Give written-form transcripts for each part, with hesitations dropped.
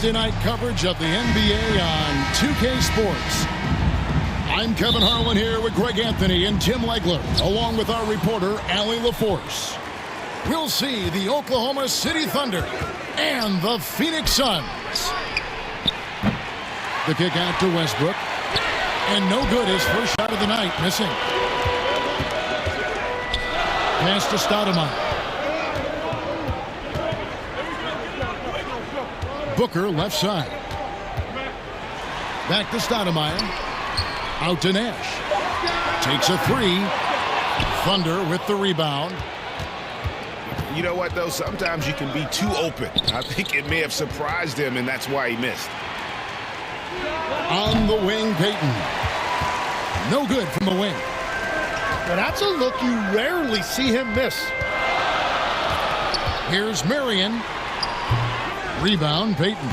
Thursday night coverage of the NBA on 2K Sports. I'm Kevin Harlan here with Greg Anthony and Tim Legler, along with our reporter, Allie LaForce. We'll see the Oklahoma City Thunder and the Phoenix Suns. The kick out to Westbrook. And no good, his first shot of the night, missing. Pass to Stoudemire. Booker left side. Back to Stoudemire. Out to Nash. Takes a three. Thunder with the rebound. You know what, though? Sometimes you can be too open. I think it may have surprised him, and that's why he missed. On the wing, Payton. No good from the wing. Now that's a look you rarely see him miss. Here's Marion. Rebound, Payton.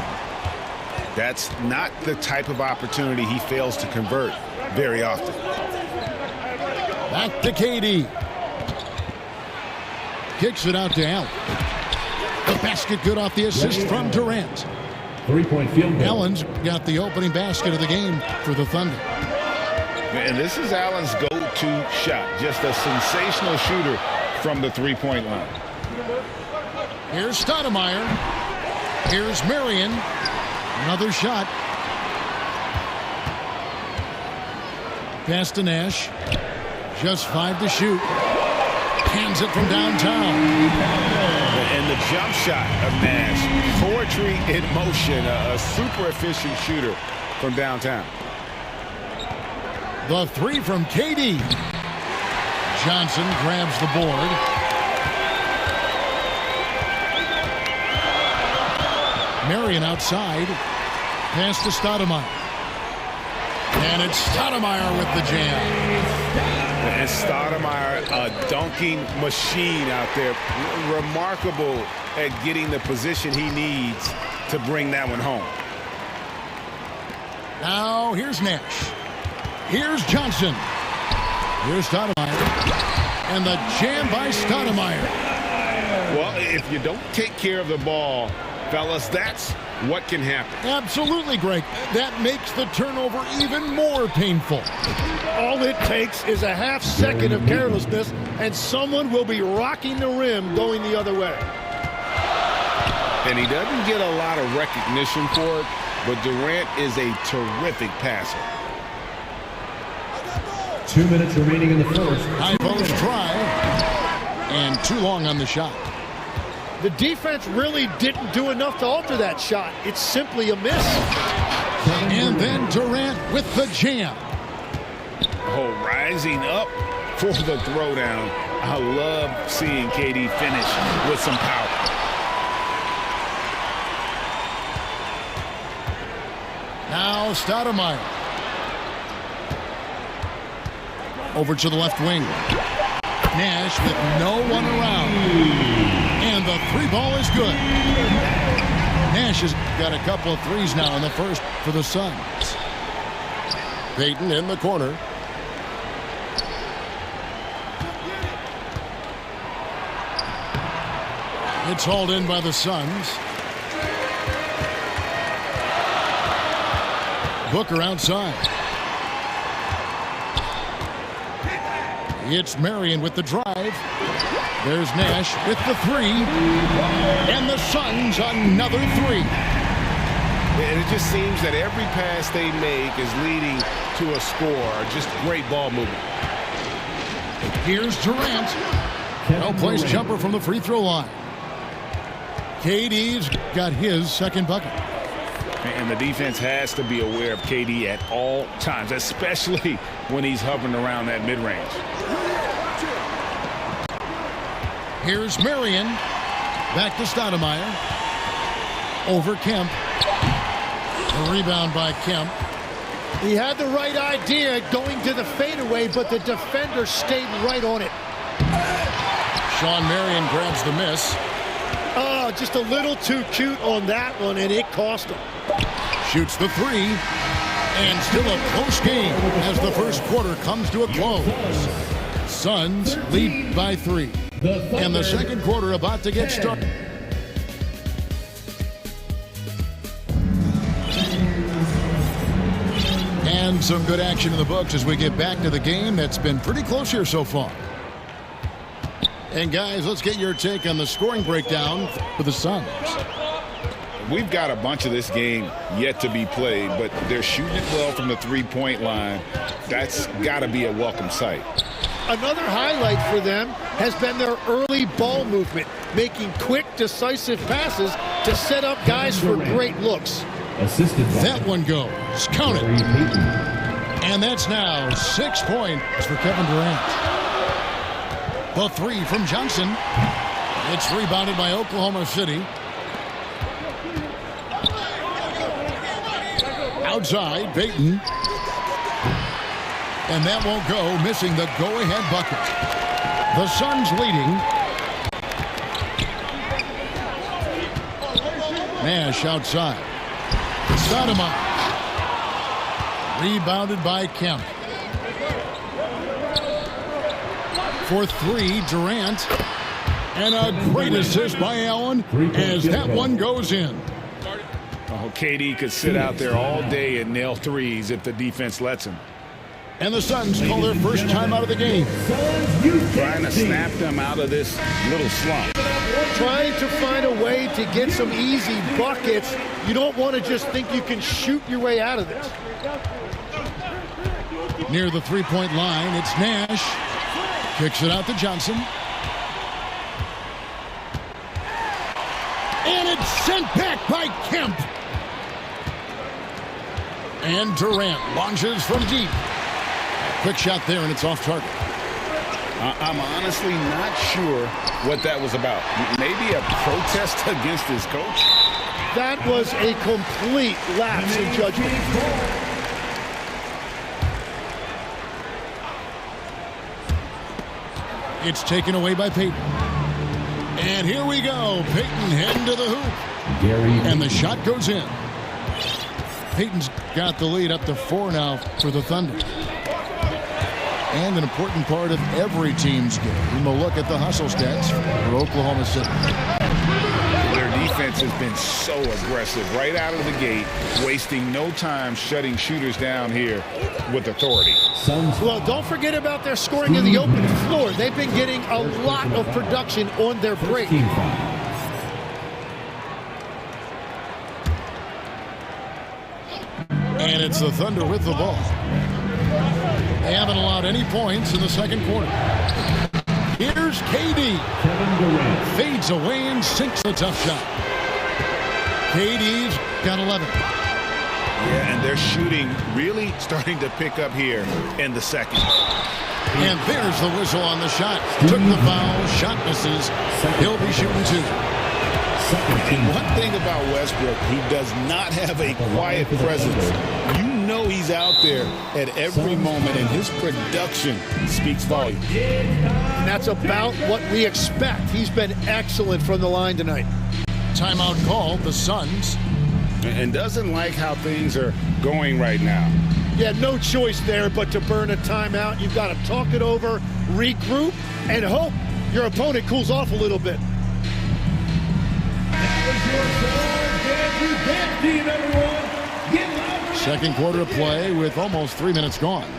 That's not the type of opportunity he fails to convert very often. Back to KD. Kicks it out to Allen. The basket good off the assist from Durant. 3-point field goal. Allen's got the opening basket of the game for the Thunder. And this is Allen's go-to shot. Just a sensational shooter from the three-point line. Here's Stoudemire. Here's Marion. Another shot. Pass to Nash. Just 5 to shoot. Hands it from downtown. And the jump shot of Nash. Poetry in motion. A super efficient shooter from downtown. The three from KD. Johnson grabs the board. Marion outside. Pass to Stoudemire. And it's Stoudemire with the jam. And Stoudemire, a dunking machine out there. Remarkable at getting the position he needs to bring that one home. Now here's Nash. Here's Johnson. Here's Stoudemire. And the jam by Stoudemire. Well, if you don't take care of the ball, fellas, that's what can happen. Absolutely, Greg. That makes the turnover even more painful. All it takes is a half second of carelessness, and someone will be rocking the rim going the other way. And he doesn't get a lot of recognition for it, but Durant is a terrific passer. 2 minutes remaining in the first. High post try. And too long on the shot. The defense really didn't do enough to alter that shot. It's simply a miss. And then Durant with the jam. Oh, rising up for the throwdown. I love seeing KD finish with some power. Now Stoudemire. Over to the left wing. Nash with no one around. And the three ball is good. Nash has got a couple of threes now in the first for the Suns. Payton in the corner. It's hauled in by the Suns. Booker outside. It's Marion with the drive. There's Nash with the three. And the Suns another three. And it just seems that every pass they make is leading to a score. Just great ball movement. Here's Durant. No place jumper from the free throw line. KD's got his second bucket. And the defense has to be aware of KD at all times, especially when he's hovering around that mid-range. Here's Marion. Back to Stoudemire. Over Kemp. A rebound by Kemp. He had the right idea going to the fadeaway, but the defender stayed right on it. Sean Marion grabs the miss. Oh, just a little too cute on that one, and it cost him. Shoots the three. And still a close game as the first quarter comes to a close. Suns lead by 3. And the second quarter about to get started. And some good action in the books as we get back to the game that's been pretty close here so far. And guys, let's get your take on the scoring breakdown for the Suns. We've got a bunch of this game yet to be played, but they're shooting it well from the three-point line. That's got to be a welcome sight. Another highlight for them has been their early ball movement, making quick, decisive passes to set up guys for great looks. Assisted by That one goes. Count it. Gary Payton. And that's now 6 points for Kevin Durant. The three from Johnson. It's rebounded by Oklahoma City. Outside, Payton. And that won't go, missing the go-ahead bucket. The Suns leading. Nash outside. Stoudemire. Rebounded by Kemp. For three, Durant. And a great assist by Allen as that one goes in. Oh, KD could sit out there all day and nail threes if the defense lets him. And the Suns call their first time out of the game. Trying to snap them out of this little slump. Trying to find a way to get some easy buckets. You don't want to just think you can shoot your way out of this. Near the three-point line, it's Nash. Kicks it out to Johnson. And it's sent back by Kemp. And Durant launches from deep. Quick shot there, and it's off target. I'm honestly not sure what that was about. Maybe a protest against his coach? That was a complete lapse in judgment. It's taken away by Payton. And here we go. Payton heading to the hoop. Gary And the shot goes in. Payton's got the lead up to 4 now for the Thunder. And an important part of every team's game. We'll look at the hustle stats for Oklahoma City. Their defense has been so aggressive right out of the gate, wasting no time shutting shooters down here with authority. Suns. Well, don't forget about their scoring in the open floor. They've been getting a lot of production on their break. Team foul. And it's the Thunder with the ball. They haven't allowed any points in the second quarter. Here's KD. Kevin Durant. Fades away and sinks the tough shot. KD's got 11. Yeah, and they're shooting really starting to pick up here in the second. And there's the whistle on the shot. Took the foul. Shot misses. He'll be shooting 2. And one thing about Westbrook, he does not have a quiet presence. You know he's out there at every moment, and his production speaks volumes. And that's about what we expect. He's been excellent from the line tonight. Timeout called. The Suns. And doesn't like how things are going right now. Yeah, no choice there but to burn a timeout. You've got to talk it over, regroup, and hope your opponent cools off a little bit. Second quarter of play with almost 3 minutes gone.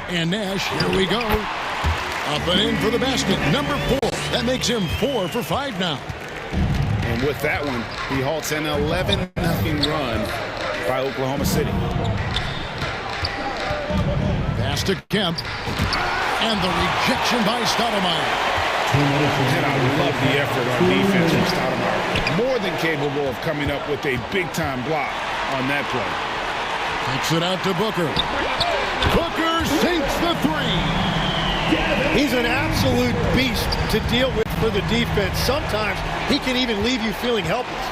And Nash, here we go. Up and in for the basket. Number 4. That makes him 4 for 5 now. And with that one, he halts an 11-0 run by Oklahoma City. Pass to Kemp. And the rejection by Stoudemire. And I love the effort on defense from Stoudemire. More than capable of coming up with a big-time block on that play. Takes it out to Booker. Booker sinks the 3. He's an absolute beast to deal with for the defense. Sometimes he can even leave you feeling helpless.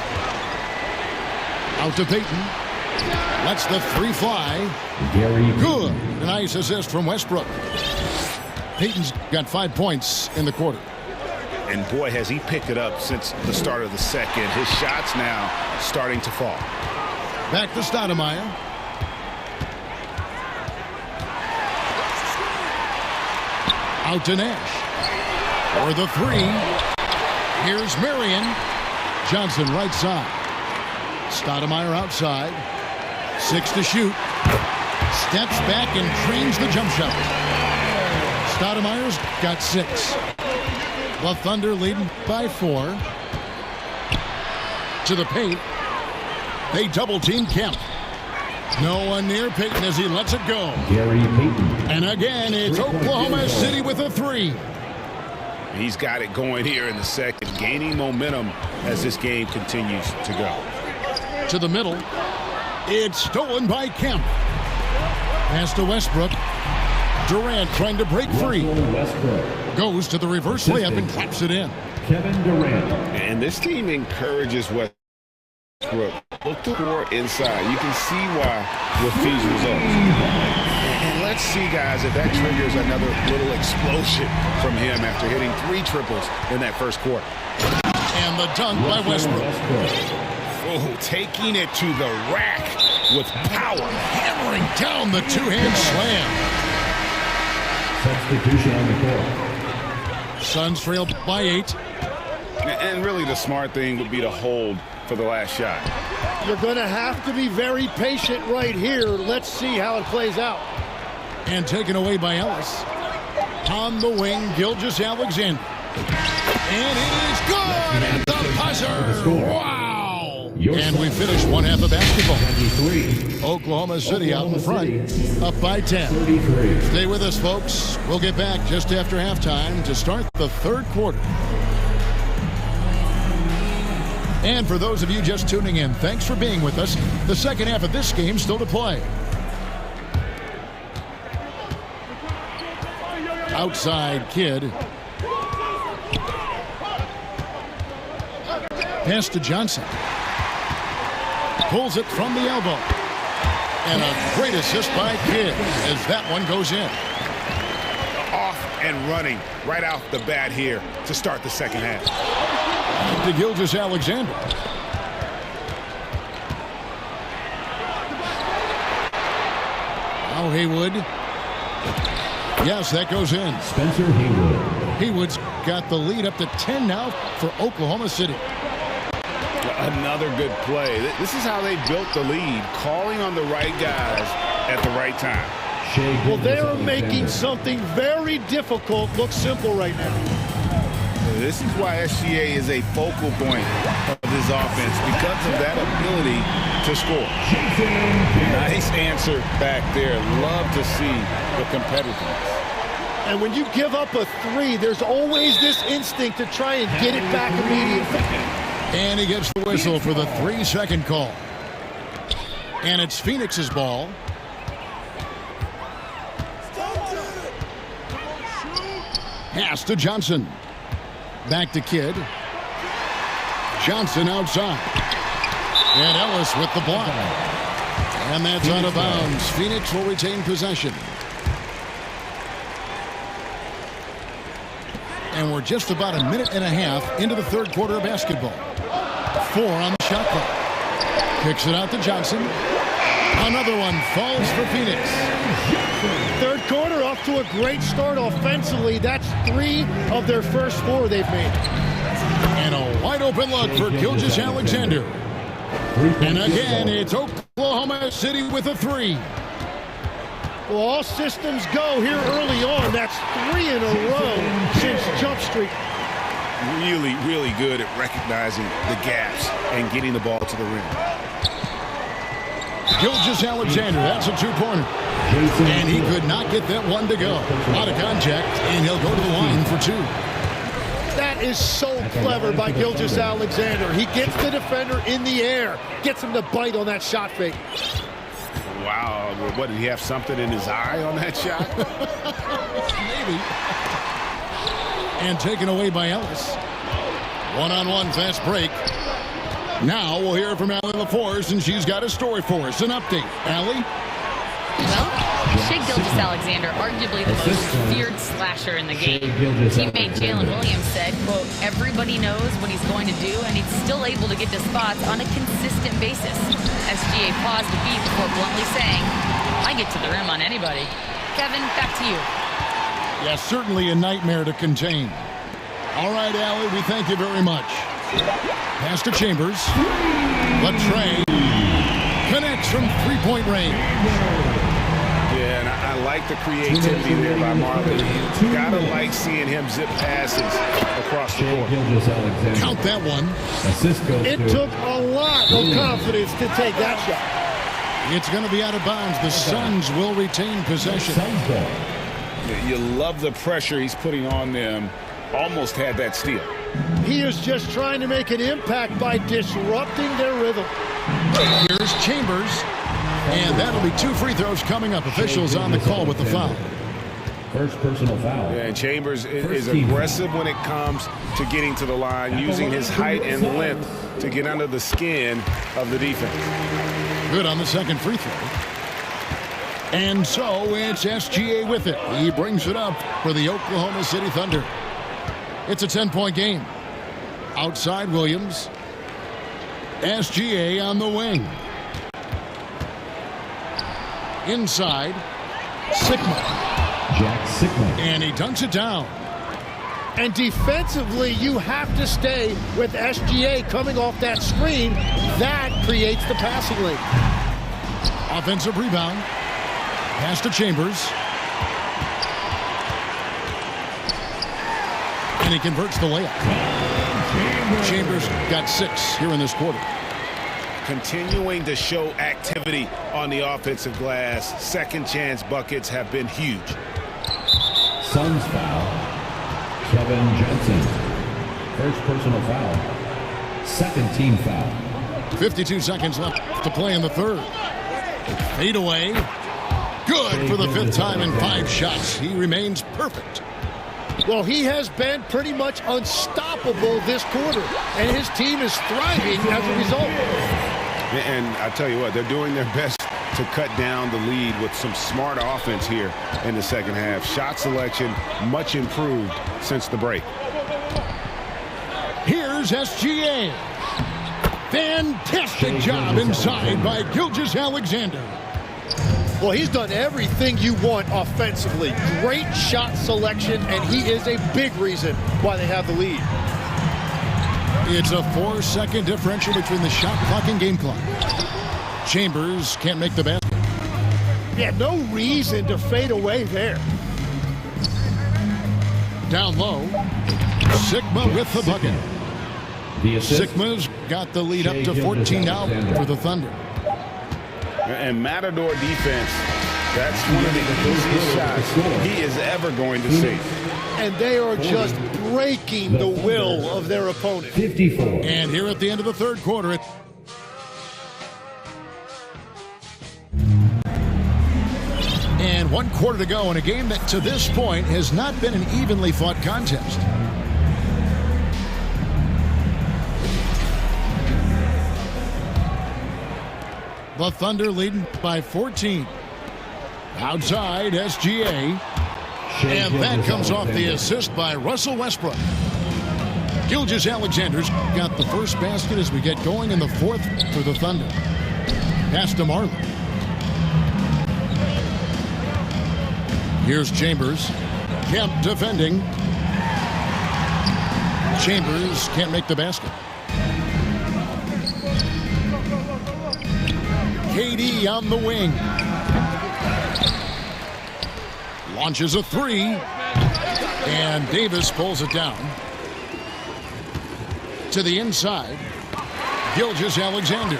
Out to Payton. Lets the 3 fly. Gary. Good. A nice assist from Westbrook. Payton's got 5 points in the quarter. And boy, has he picked it up since the start of the second. His shots now starting to fall. Back to Stoudemire. Out to Nash. For the 3. Here's Marion. Johnson right side. Stoudemire outside. 6 to shoot. Steps back and trains the jump shot. Stoudemire's got 6. The Thunder leading by 4. To the paint. They double-team Kemp. No one near Payton as he lets it go. Gary Payton. And again, it's Oklahoma City with a 3. He's got it going here in the second, gaining momentum as this game continues to go. To the middle. It's stolen by Kemp. Pass to Westbrook. Durant trying to break free. Westbrook. Goes to the reverse layup and claps it in. Kevin Durant. And this team encourages Westbrook. Look to score inside. You can see why with these results. And let's see, guys, if that triggers another little explosion from him after hitting 3 triples in that first quarter. And the dunk by Westbrook. Oh, taking it to the rack with power. Hammering down the two-hand slam. Substitution on the court. Suns trail by 8. And really the smart thing would be to hold for the last shot. You're going to have to be very patient right here. Let's see how it plays out. And taken away by Ellis. On the wing, Gilgeous-Alexander. And it is good at the buzzer. Wow. And we finish one half of basketball. 23. Oklahoma City out in front, up by 10. 33. Stay with us, folks. We'll get back just after halftime to start the third quarter. And for those of you just tuning in, thanks for being with us. The second half of this game still to play. Outside Kidd. Pass to Johnson. Pulls it from the elbow. And a great assist by Kidd as that one goes in. Off and running right off the bat here to start the second half. To Gilgeous-Alexander. Now Haywood. Yes, that goes in. Spencer Haywood. Haywood's got the lead up to 10 now for Oklahoma City. Another good play. This is how they built the lead, calling on the right guys at the right time. Well, they're making something very difficult look simple right now. This is why SGA is a focal point of this offense, because of that ability to score. Nice answer back there. Love to see the competitiveness. And when you give up a 3, there's always this instinct to try and get it back immediately. And he gets the whistle for the 3-second call. And it's Phoenix's ball. Pass to Johnson. Back to Kidd. Johnson outside. And Ellis with the block. And that's out of bounds. Phoenix will retain possession. And we're just about a minute and a half into the third quarter of basketball. 4 on the shot clock. Kicks it out to Johnson. Another one falls for Phoenix. Third quarter off to a great start offensively. That's 3 of their first 4 they've made. And a wide open look for Gilgeous-Alexander. And again, it's Oklahoma City with a 3. Well, all systems go here early on. That's 3 in a row since Jump Street. Really, really good at recognizing the gaps and getting the ball to the rim. Gilgeous-Alexander, that's a 2-pointer. And he could not get that one to go. Out of contact, and he'll go to the line for 2. That is so clever by Gilgeous-Alexander. He gets the defender in the air, gets him to bite on that shot fake. Wow, what, did he have something in his eye on that shot? Maybe. And taken away by Ellis. One-on-one fast break. Now we'll hear from Allie LaForce, and she's got a story for us. An update. Allie? Well, Shai Gilgeous-Alexander, arguably the most feared slasher in the game. Teammate Jalen Williams said, quote, everybody knows what he's going to do, and he's still able to get to spots on a consistent basis. SGA paused a beat before bluntly saying, I get to the rim on anybody. Kevin, back to you. Yeah, certainly a nightmare to contain. All right, Allie, we thank you very much. Pass to Chambers. Latrey connects from three-point range. Yeah, and I like the creativity there by Marley. You gotta like seeing him zip passes across the court. Count that one. Assist goes It to took a lot of confidence to take that shot. It's going to be out of bounds. The Suns will retain possession. Suns ball. You love the pressure he's putting on them. Almost had that steal. He is just trying to make an impact by disrupting their rhythm. Here's Chambers. And that'll be 2 free throws coming up. Officials on the call with the foul. First personal foul. Yeah, and Chambers is aggressive when it comes to getting to the line, using his height and length to get under the skin of the defense. Good on the second free throw. And so it's SGA with it. He brings it up for the Oklahoma City Thunder. It's a 10-point game. Outside Williams. SGA on the wing. Inside, Sigma. Jack Sigma. And he dunks it down. And defensively, you have to stay with SGA coming off that screen. That creates the passing lane. Offensive rebound. Pass to Chambers. And he converts the layup. Chambers got 6 here in this quarter. Continuing to show activity on the offensive glass. Second chance buckets have been huge. Suns foul. Kevin Johnson. First personal foul. Second team foul. 52 seconds left to play in the third. Fade away. Good for the 5th time in 5 shots. He remains perfect. Well, he has been pretty much unstoppable this quarter, and his team is thriving as a result. And I tell you what, they're doing their best to cut down the lead with some smart offense here in the second half. Shot selection much improved since the break. Here's SGA. Fantastic job inside by Gilgeous-Alexander. Well, he's done everything you want offensively. Great shot selection, and he is a big reason why they have the lead. It's a 4-second differential between the shot clock and game clock. Chambers can't make the basket. Yeah, no reason to fade away there. Down low, Sigma with the bucket. The assist. Sigma's got the lead up to 14 now for the Thunder. And Matador defense, that's one of the easiest shots he is ever going to see. And they are just breaking the will of their opponent. 54. And here at the end of the third quarter, and 1 quarter to go in a game that to this point has not been an evenly fought contest. The Thunder leading by 14. Outside, SGA. And that comes off the assist by Russell Westbrook. Gilgeous-Alexander's got the first basket as we get going in the 4th for the Thunder. Pass to Marley. Here's Chambers. Kemp defending. Chambers can't make the basket. KD on the wing. Launches a 3. And Davis pulls it down. To the inside. Gilgeous-Alexander.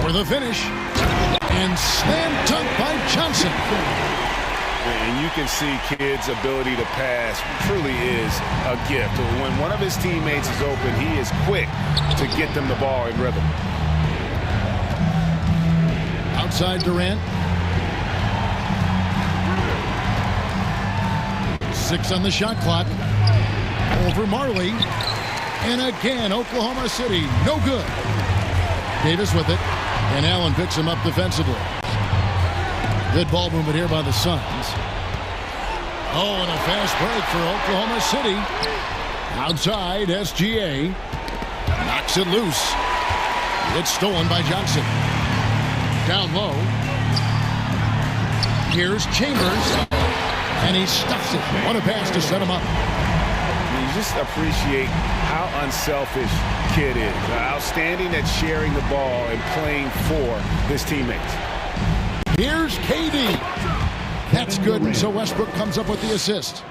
For the finish. And slam dunk by Johnson. And you can see kids' ability to pass truly is a gift. When one of his teammates is open, he is quick to get them the ball in rhythm. Outside Durant. 6 on the shot clock. Over Marley. And again, Oklahoma City, no good. Davis with it. And Allen picks him up defensively. Good ball movement here by the Suns. Oh, and a fast break for Oklahoma City. Outside, SGA. Knocks it loose. It's stolen by Johnson. Down low. Here's Chambers. And he stuffs it. What a pass to set him up. You just appreciate how unselfish Kidd is. Outstanding at sharing the ball and playing for his teammates. Here's KD. That's good, so Westbrook comes up with the assist.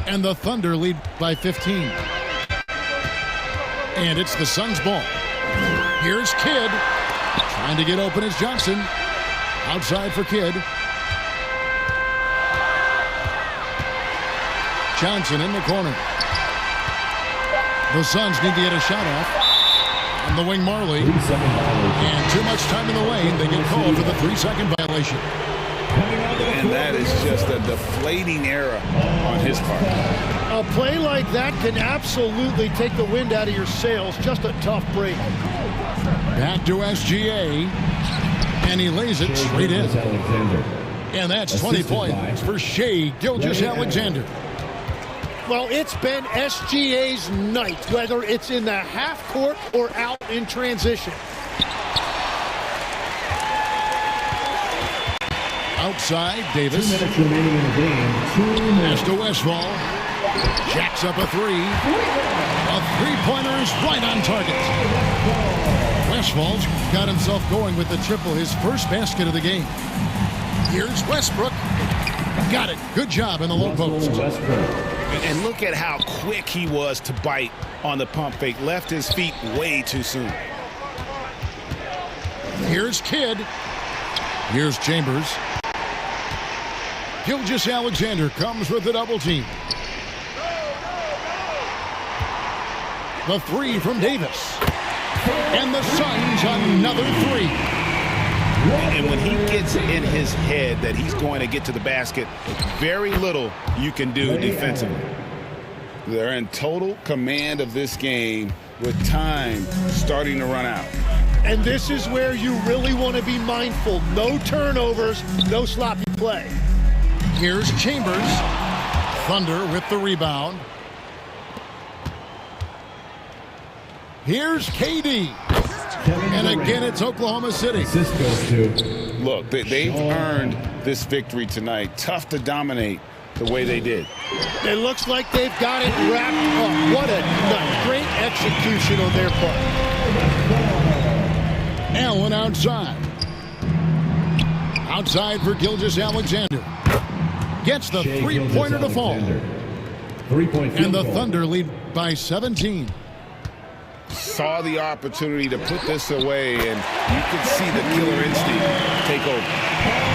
And the Thunder lead by 15. And it's the Suns' ball. Here's Kidd. Trying to get open is Johnson. Outside for Kidd. Johnson in the corner. The Suns need to get a shot off. On the wing, Marley. And too much time in the lane. They get called for the 3-second violation. And that is just a deflating error on his part. A play like that can absolutely take the wind out of your sails. Just a tough break. Back to SGA. And he lays it straight in. And that's 20 points for Shai Gilgeous-Alexander. Well, it's been SGA's night, whether it's in the half court or out in transition. Outside, Davis. 2 minutes remaining in the game. 2 minutes. Pass to Westfall. Jacks up a three. A three-pointer is right on target. Westfall's got himself going with the triple, his first basket of the game. Here's Westbrook. Got it. Good job in the low post. And look at how quick he was to bite on the pump fake. Left his feet way too soon. Here's Kidd. Here's Chambers. Gilgeous-Alexander comes with the double team. The three from Davis. And the Suns another three. And when he gets in his head that he's going to get to the basket, very little you can do defensively. They're in total command of this game with time starting to run out. And this is where you really want to be mindful. No turnovers, no sloppy play. Here's Chambers. Thunder with the rebound. Here's KD. And again, it's Oklahoma City. Look, they've earned this victory tonight. Tough to dominate the way they did. It looks like they've got it wrapped up. What a night. Great execution on their part. Allen outside. Outside for Gilgeous-Alexander. Gets the three-pointer to fall. And the Thunder lead by 17. Saw the opportunity to put this away, and you could see the killer instinct take over.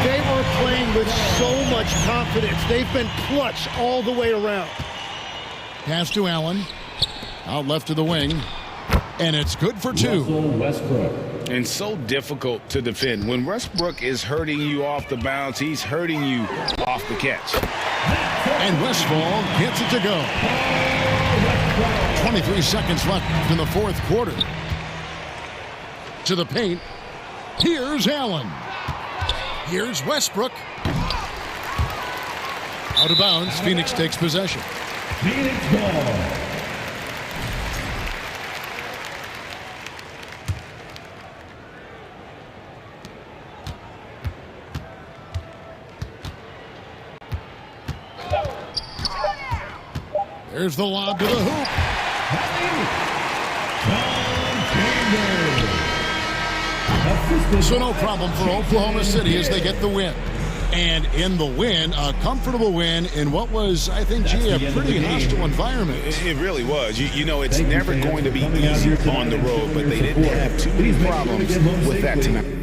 They were playing with so much confidence. They've been clutch all the way around. Pass to Allen. Out left to the wing. And it's good for two. And so difficult to defend. When Westbrook is hurting you off the bounce, he's hurting you off the catch. And Westfall gets it to go. 23 seconds left in the fourth quarter. To the paint. Here's Allen. Here's Westbrook. Out of bounds. Phoenix takes possession. Phoenix ball. There's the lob to the hoop. So no problem for Oklahoma City as they get the win. And in the win, a comfortable win in what was, I think, a pretty hostile environment. It really was. You know, it's never going to be easy on the road, but they didn't have too many problems with that tonight.